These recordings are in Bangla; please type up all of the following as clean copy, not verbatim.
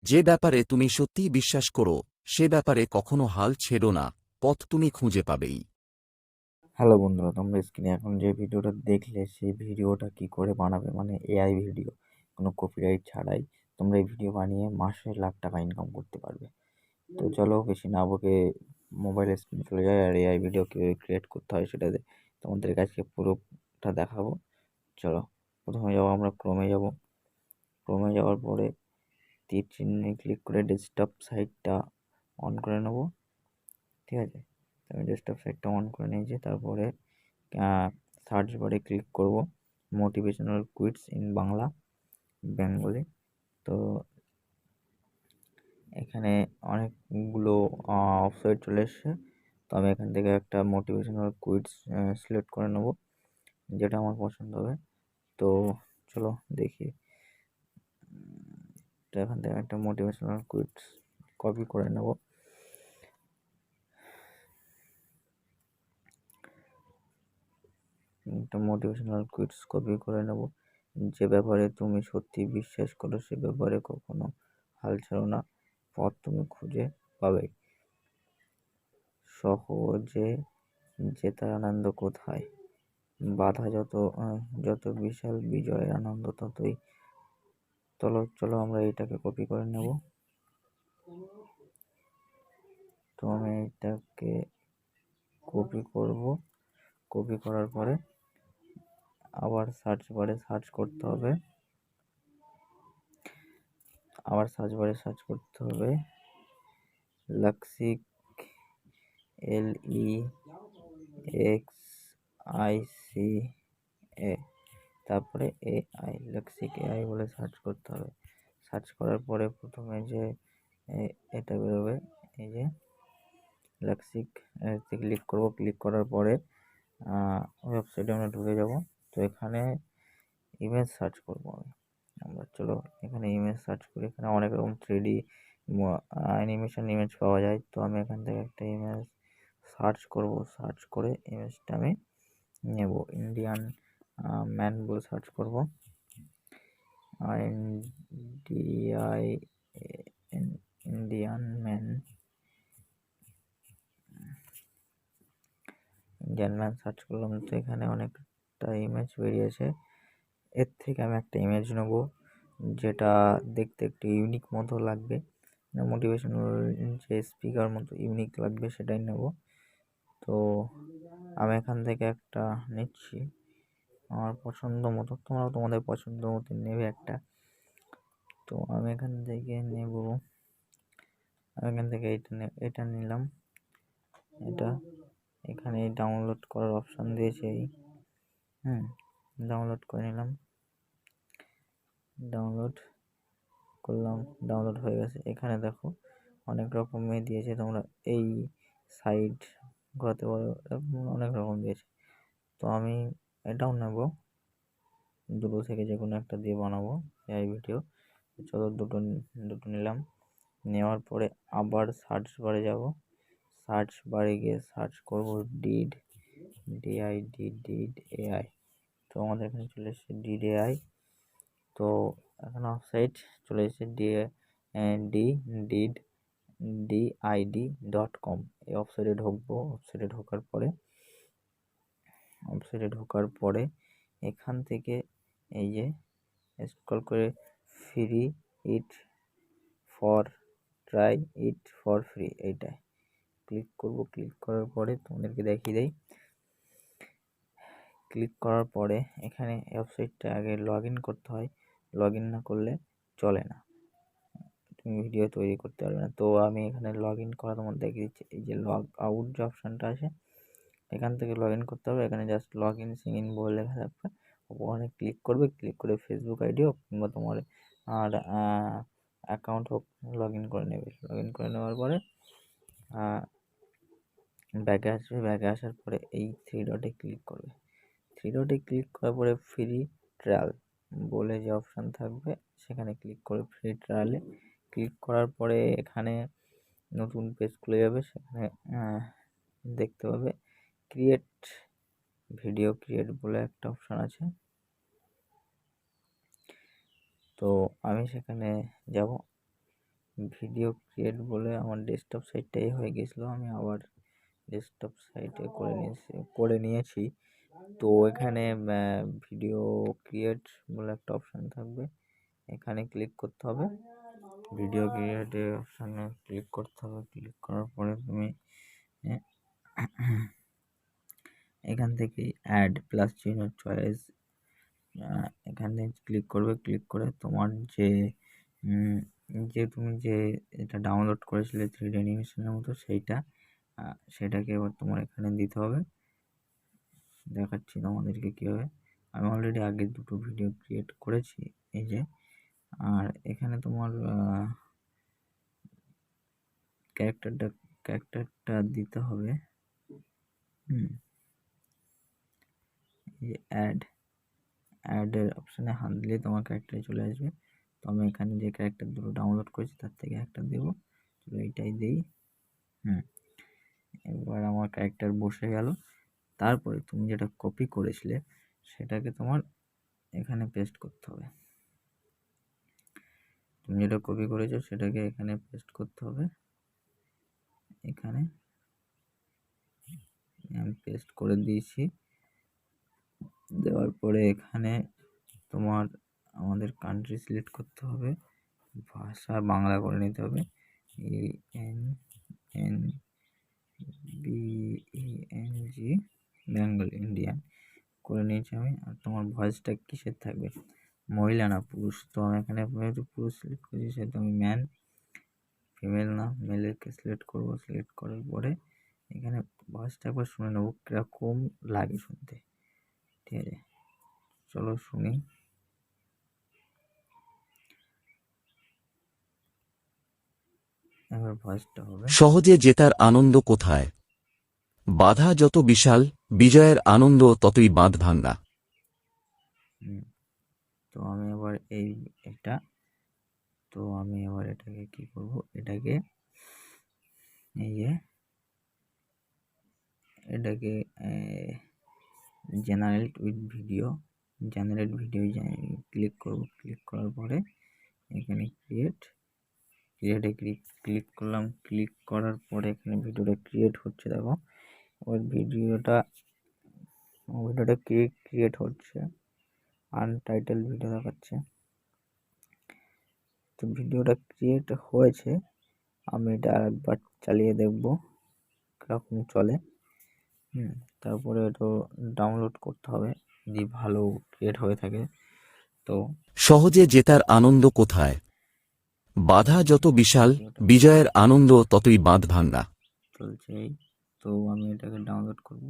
যে ব্যাপারে তুমি সত্যিই বিশ্বাস করো, সে ব্যাপারে কখনো হাল ছেড়ো না, পথ তুমি খুঁজে পাবেই। হ্যালো বন্ধুরা, তোমরা স্ক্রিনে এখন যে ভিডিওটা দেখলে সেই ভিডিওটা কি করে বানাবে, মানে এআই ভিডিও, কোনো কপিরাইট ছাড়াই তোমরা এই ভিডিও বানিয়ে মাসে লাখ টাকা ইনকাম করতে পারবে। তো চলো বেশি না বকে মোবাইল স্ক্রিনে চলে যায় আর এআই ভিডিও কীভাবে ক্রিয়েট করতে হয় সেটা তোমাদের কাছে পুরোটা দেখাবো। চলো, প্রথমে যাবো আমরা ক্রোমে যাব। ক্রোমে যাওয়ার পরে তীর চিহ্নে ক্লিক করে ডেস্কটপ সাইটটা অন করে নেবো। ঠিক আছে, তো আমি ডেস্কটপ সাইটটা অন করে নিয়েছি। তারপরে সার্চ বারে ক্লিক করব motivational quits in Bangla Bengali. তো এখানে অনেকগুলো ওয়েবসাইট চলে এসছে। তো আমি এখান থেকে একটা মোটিভেশনাল কুইটস সিলেক্ট করে নেব, যেটা আমার পছন্দ হবে। তো চলো দেখি। তো এখান থেকে একটা মোটিভেশনাল কুইটস কপি করে নেব। একটা মোটিভেশনাল কুইটস কপি করে নেব। যে ব্যাপারে তুমি সত্যি বিশ্বাস করো সে ব্যাপারে কখনো হাল ছাড়ো না, পথ তুমি খুঁজে পাবে। সহজে জেতার আনন্দ কোথায়? বাধা যত বিশাল, বিজয়ের আনন্দ ততই। চলো চলো আমরা এটাকে কপি করে নেব। তো আমি এটাকে কপি করব। কপি করার পরে আবার সার্চ বারে সার্চ করতে হবে। লাক্সিক, LEXIC, তারপরে AI, লেক্সিক AI বলে সার্চ করতে হবে। সার্চ করার পরে প্রথমে যে এটা বেরোবে, এই যে লেক্সিক, ক্লিক করব। ক্লিক করার পরে ওয়েবসাইটে আমরা ঢুকে যাব। তো এখানে ইমেজ সার্চ করব আমরা। চলো এখানে ইমেজ সার্চ করি। এখানে অনেক রকম 3D অ্যানিমেশন ইমেজ পাওয়া যায়। তো আমি এখান থেকে একটা ইমেজ সার্চ করব। সার্চ করে ইমেজটা আমি নেব। ইন্ডিয়ান ম্যান বলে সার্চ করব। ইন্ডিয়ান ম্যান সার্চ করলাম। তো এখানে অনেকটা ইমেজ বেরিয়েছে। এর থেকে আমি একটা ইমেজ নেব যেটা দেখতে একটু ইউনিক মতো লাগবে, মোটিভেশনাল যে স্পিকার মতো ইউনিক লাগবে সেটাই নেব। তো আমি এখান থেকে একটা নিচ্ছি আমার পছন্দ মতো, তোমরাও তোমাদের পছন্দ মতো নেবে একটা। তো আমি এখান থেকে এটা নিলাম। এটা এখানে ডাউনলোড করার অপশান দিয়েছে, ডাউনলোড করে নিলাম। ডাউনলোড করলাম, ডাউনলোড হয়ে গেছে। এখানে দেখো অনেক রকমের দিয়েছে, তোমরা এই সাইড ঘোরাতে পারো, অনেক রকম দিয়েছে। তো আমি এটাও নেব, দুটো থেকে যে কোনো একটা দিয়ে বানাবো এই ভিডিও। চলো দুটো নিলাম। নেওয়ার পরে আবার সার্চ বারে যাব। সার্চ বারে গিয়ে সার্চ করব ডিড AI। তো আমাদের এখানে চলে এসেছে ডিড AI। তো এখন ওয়েবসাইট চলে এসেছে DID.com। এই ওয়েবসাইটে ঢুকবো। ওয়েবসাইটে ঢোকার পরে এখান থেকে এই যে স্ক্রল করে free it for try it for free এইটায় ক্লিক করব। ক্লিক করার পরে তোমাদেরকে দেখিয়ে দেয়। ক্লিক করার পরে এখানে ওয়েবসাইটটা আগে লগ ইন করতে হয়। লগ ইন না করলে চলে না, তুমি ভিডিও তৈরি করতে পারবে না। তো আমি এখানে লগ ইন করা তোমাদের দেখিয়ে দিচ্ছি। এই যে লগ আউট যে অপশানটা আছে, এখান থেকে লগ ইন করতে হবে। এখানে just log in Singh in বলে লেখা থাকবে, ওখানে ক্লিক করবে। ক্লিক করে ফেসবুক আইডি হোক কিংবা তোমার আর অ্যাকাউন্ট হোক লগ ইন করে নেবে। লগ ইন করে নেওয়ার পরে ব্যাগে আসবে। ব্যাগে আসার পরে এই থ্রি ডটে ক্লিক করবে। থ্রি ডটে ক্লিক করার পরে ফ্রি ট্রায়াল বলে যে অপশান থাকবে সেখানে ক্লিক করে ফ্রি ট্রায়ালে ক্লিক করার পরে এখানে নতুন পেজ খুলে যাবে। সেখানে দেখতে পাবে ভিডিও ক্রিয়েট বলে একটা অপশান আছে। তো আমি সেখানে যাব। ভিডিও ক্রিয়েট বলে আমার ডেস্কটপ সাইটটাই হয়ে গেছিলো, আমি আবার ডেস্কটপ সাইটে করে নিয়েছি। তো এখানে ভিডিও ক্রিয়েট বলে একটা অপশান থাকবে, এখানে ক্লিক করতে হবে। ভিডিও ক্রিয়েটের অপশানে ক্লিক করতে হবে। ক্লিক করার পরে তুমি এখান থেকে অ্যাড প্লাস চিহ্ন চয়েস এখানে ক্লিক করবে। ক্লিক করে তোমার তুমি যে এটা ডাউনলোড করেছিলে 3D অ্যানিমেশনের মতো সেটাকে এবার তোমার এখানে দিতে হবে। দেখাচ্ছি তোমাদেরকে কীভাবে। আমি অলরেডি আগে দুটো ভিডিও ক্রিয়েট করেছি, এই যে। আর এখানে তোমার ক্যারেক্টারটা দিতে হবে। এই অ্যাডের অপশানে হাত দিলে তোমার ক্যারেক্টারে চলে আসবে। তো আমি এখানে যে ক্যারেক্টার দুটো ডাউনলোড করেছি তার থেকে একটা দেবো, চলো এইটাই দিই। এবার আমার ক্যারেক্টার বসে গেল। তারপরে তুমি যেটা কপি করেছিলে সেটাকে তোমার এখানে পেস্ট করতে হবে। তুমি যেটা কপি করেছো সেটাকে এখানে পেস্ট করতে হবে। এখানে আমি পেস্ট করে দিয়েছি। দেওয়ার পরে এখানে তোমার আমাদের কান্ট্রি সিলেক্ট করতে হবে, ভাষা বাংলা করে নিতে হবে। ENBENG বেঙ্গল ইন্ডিয়ান করে নিয়েছি আমি। আর তোমার ভয়েসটা কিসের থাকবে, মহিলা না পুরুষ? তো আমি এখানে পুরুষ সিলেক্ট করেছি, সেহেতু আমি ম্যান। ফিমেল না, মেলেরকে সিলেক্ট করবো। সিলেক্ট করার পরে এখানে ভয়েসটা একবার শুনে নেবো কীরকম লাগে শুনতে, ঠিক আছে? চলো শুনি। এবার ভয়েসটা হবে, সহজে জেতার আনন্দ কোথায়? বাধা যত বিশাল, বিজয়ের আনন্দ ততই বাঁধ ভাঙ্গা। তো আমি এবার এটাকে কি করব, এটাকে জেনারেট ভিডিও ক্লিক করব। ক্লিক করার পরে এখানে ক্রিয়েটে ক্লিক করলাম। ক্লিক করার পরে এখানে ভিডিওটা ক্রিয়েট হচ্ছে, দেখো। এবার ভিডিওটা ক্রিয়েট হচ্ছে, আনটাইটেল ভিডিও দেখাচ্ছে। তো ভিডিওটা ক্রিয়েট হয়েছে, আমি এটা আরেকবার চালিয়ে দেখব কীরকম চলে। তারপরে এটা ডাউনলোড করতে হবে যদি ভালো ক্রিয়েট হয়ে থাকে। তো সহজে জেতার আনন্দ কোথায়? বাধা যত বিশাল, বিজয়ের আনন্দ ততই বাঁধ ভাঙ্গা। চলছে। তো আমি এটাকে ডাউনলোড করব।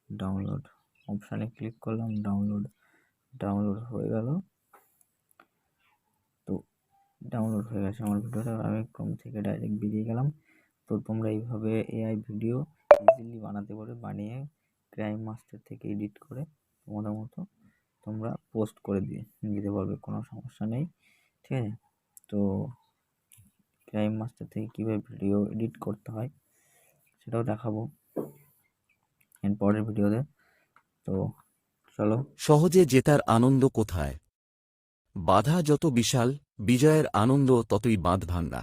ডাউনলোড অপশানে ক্লিক করলাম, ডাউনলোড হয়ে গেল। তো ডাউনলোড হয়ে গেছে আমার ভিডিওটা, আমি ক্রোম থেকে ডাইরেক্ট বেরিয়ে গেলাম। তো তোমরা এইভাবে এআই ভিডিও ইজিলি বানাতে পারো, বানিয়ে ক্রাইম মাস্টার থেকে এডিট করে তোমাদের মতো তোমরা পোস্ট করে দিতে পারবে, কোনো সমস্যা নেই, ঠিক আছে? তো ক্রাইম মাস্টার থেকে কীভাবে ভিডিও এডিট করতে হয় সেটাও দেখাবো এর পরের ভিডিওতে। তো চলো। সহজে জেতার আনন্দ কোথায়? বাধা যত বিশাল, বিজয়ের আনন্দ ততই বাঁধ ভাঙ্গা।